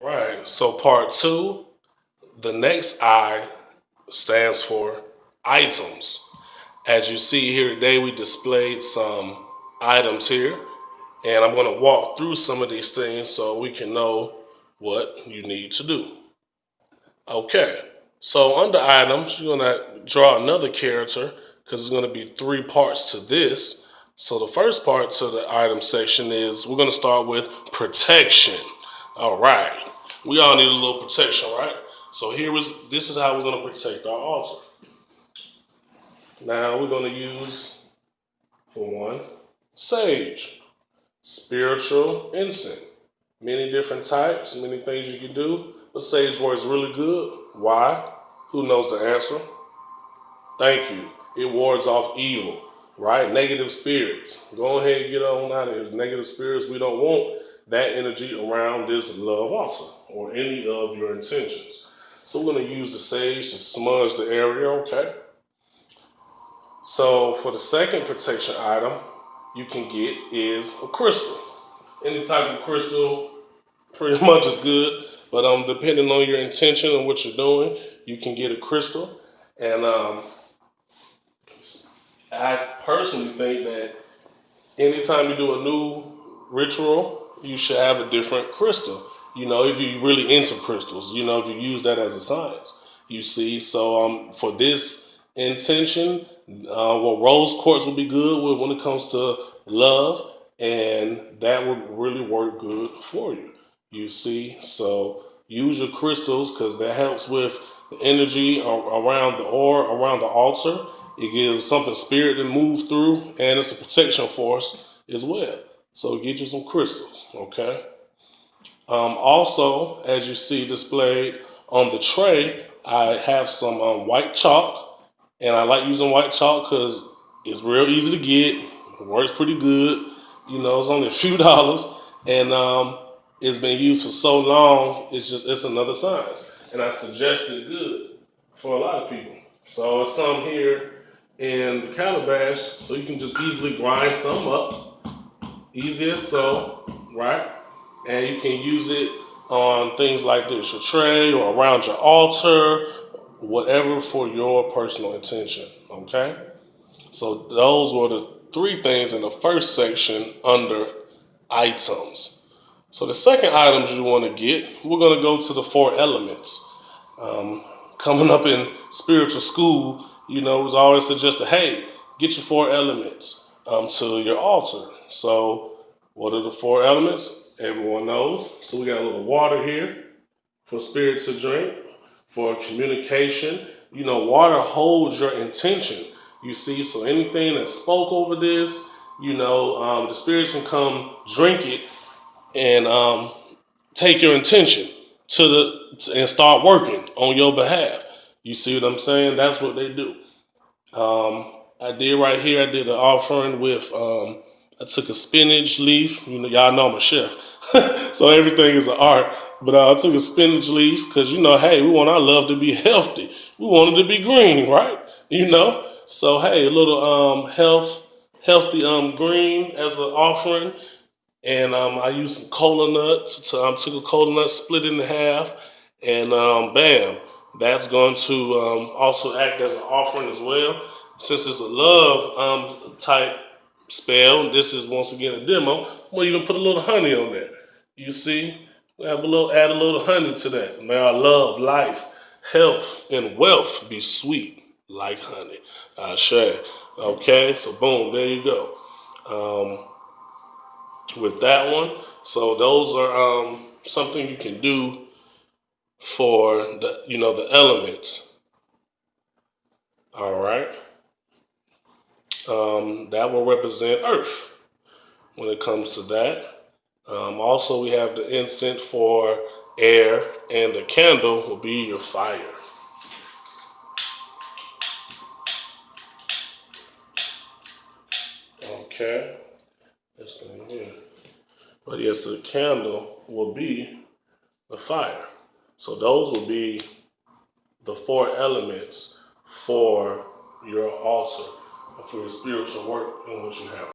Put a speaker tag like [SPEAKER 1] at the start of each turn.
[SPEAKER 1] Right. So part two, the next I stands for items. As you see here today, we displayed some items here, and I'm going to walk through some of these things so we can know what you need to do. Okay. So under items, you're going to draw another character because there's going to be three parts to this. So the first part to the item section is we're going to start with protection. All right. We all need a little protection, right? So this is how we're going to protect our altar. Now we're going to use, for one, sage, spiritual incense. Many different types, many things you can do, but sage works really good. Why? Who knows the answer? Thank you. It wards off evil, right? Negative spirits. Go ahead and get on out of here. Negative spirits, we don't want that energy around this love altar or any of your intentions. So we're going to use the sage to smudge the area, okay? So for the second protection item you can get is a crystal. Any type of crystal pretty much is good, but depending on your intention and what you're doing, you can get a crystal. And I personally think that anytime you do a new ritual, you should have a different crystal. If you're really into crystals, if you use that as a science, you see. So for this intention, rose quartz would be good when it comes to love, and that would really work good for you. You see, so use your crystals because that helps with the energy around around the altar. It gives something spirit to move through, and it's a protection force as well. So get you some crystals, okay? Also, as you see displayed on the tray, I have some white chalk, and I like using white chalk because it's real easy to get. It works pretty good. It's only a few dollars, and it's been used for so long. It's another science, and I suggest it good for a lot of people. So it's some here in the calabash, so you can just easily grind some up, easy as so, right? And you can use it on things like this, your tray or around your altar, whatever for your personal intention, okay? So those were the three things in the first section under items. So the second items you want to get, we're going to go to the four elements. Coming up in spiritual school, it was always suggested, hey, get your four elements to your altar. So what are the four elements? Everyone knows. So we got a little water here for spirits to drink, for communication. Water holds your intention. You see, so anything that spoke over this, the spirits can come drink it and take your intention and start working on your behalf. You see what I'm saying? That's what they do. I did right here. I did an offering with. I took a spinach leaf. Y'all know I'm a chef, so everything is an art. But I took a spinach leaf because hey, we want our love to be healthy. We want it to be green, right? So hey, a little healthy green as an offering. And I used some cola nuts. Took a cola nut, split it in half, and bam, that's going to also act as an offering as well. Since it's a love type spell, this is once again a demo. Well, you can put a little honey on there. You see, we have add a little honey to that. May our love, life, health, and wealth be sweet like honey. I share. Okay, so boom, there you go. With that one. So those are something you can do for the elements. All right. That will represent Earth when it comes to that. Also, we have the incense for air, and the candle will be your fire. Okay. This thing here. But yes, the candle will be the fire. So those will be the four elements for your altar, for your spiritual work and what you have.